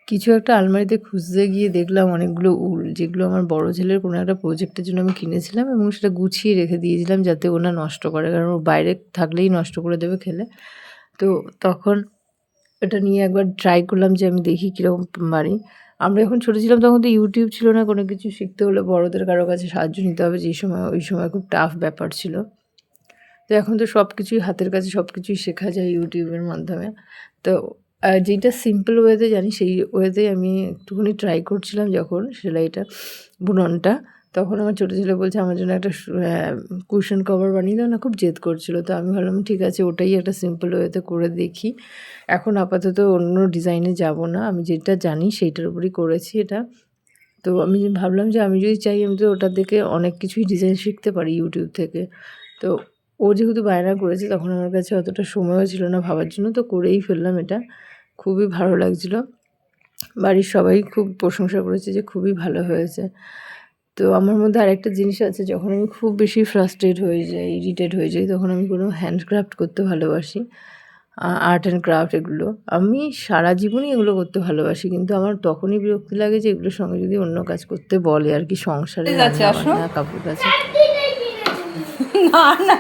কিছু একটা আলমারিতে খুঁজতে গিয়ে দেখলাম অনেকগুলো উল, যেগুলো আমার বড় ছেলের কোনো একটা প্রজেক্টের জন্য আমি কিনেছিলাম এবং সেটা গুছিয়ে রেখে দিয়েছিলাম যাতে ও না নষ্ট করে, কারণ ও বাইরে থাকলেই নষ্ট করে দেবে খেলে। তো তখন এটা নিয়ে একবার ট্রাই করলাম যে আমি দেখি কীরকম পারি। আমরা যখন ছোটো ছিলাম তখন তো ইউটিউব ছিল না, কোনো কিছু শিখতে হলে বড়দের কারো কাছে সাহায্য নিতে হবে, যেই সময় ওই সময় খুব টাফ ব্যাপার ছিল। তো এখন তো সব কিছুই হাতের কাছে, সব কিছুই শেখা যায় ইউটিউবের মাধ্যমে। তো যেইটা সিম্পল ওয়েতে জানি সেই ওয়েতেই আমি একটুখানি ট্রাই করছিলাম যখন সেলাইটা, বুননটা। তখন আমার ছোটো ছেলে বলছে আমার জন্য একটা কুশন কভার বানিয়ে দাও না, খুব জেদ করছিল। তো আমি ভাবলাম ঠিক আছে ওটাই একটা সিম্পল ওয়েতে করে দেখি। এখন আপাতত অন্য ডিজাইনে যাব না, আমি যেটা জানি সেইটার উপরই করেছি এটা। তো আমি ভাবলাম যে আমি যদি চাই আমি তো ওটা দেখে অনেক কিছুই ডিজাইন শিখতে পারি ইউটিউব থেকে। তো ও যেহেতু বায়না করেছে তখন আমার কাছে অতটা সময়ও ছিল না ভাবার জন্য, তো করেই ফেললাম এটা। খুবই ভালো লাগছিলো, বাড়ির সবাই খুব প্রশংসা করেছে যে খুবই ভালো হয়েছে। তো আমার মধ্যে আরেকটা জিনিস আছে, যখন আমি খুব বেশি ফ্রাস্ট্রেট হয়ে যাই, ইরিটেট হয়ে যাই, তখন আমি কোনো হ্যান্ডক্রাফট করতে ভালোবাসি, আর্ট অ্যান্ড ক্রাফট এগুলো। আমি সারা জীবনই এগুলো করতে ভালোবাসি, কিন্তু আমার তখনই বিরক্তি লাগে যে এগুলোর সঙ্গে যদি অন্য কাজ করতে বলে আর কি, সংসারে রান্না বান্না, কাপড় কাচা। না না,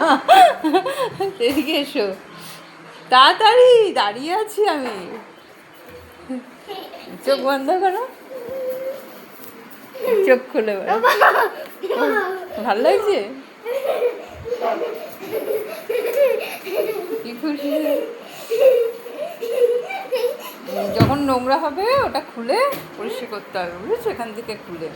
এদিকে এসো, তাড়াতাড়ি দাঁড়িয়ে আছি আমি। চোখ বন্ধ করো, চোখ খুলে বলো। ভালো লাগছে? কি খুশি? যখন নোংরা হবে ওটা খুলে পরিষ্কার করতে হবে, বুঝেছো? এখান থেকে খুলে।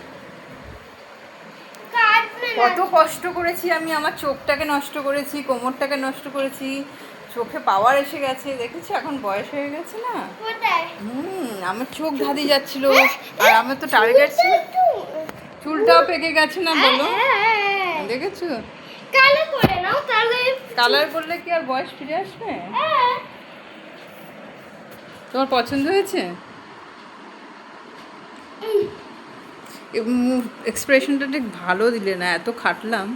কত কষ্ট করেছি আমি, আমার চোখটাকে নষ্ট করেছি, কোমরটাকে নষ্ট করেছি, চোখে পাওয়ার এসে গেছে, দেখেছি এখন বয়স হয়ে গেছে না। আমার চোখ ধাঁধি যাচ্ছিল, আর আমার তো টার্গেট ছিল। চুলটাও পেকে গেছে না বলো, দেখেছো? কালার করলে কি আর বয়স ফিরে আসবে? তোমার পছন্দ হয়েছে? এক্সপ্রেশনটা ঠিক ভালো দিলে না, এত খাটলাম।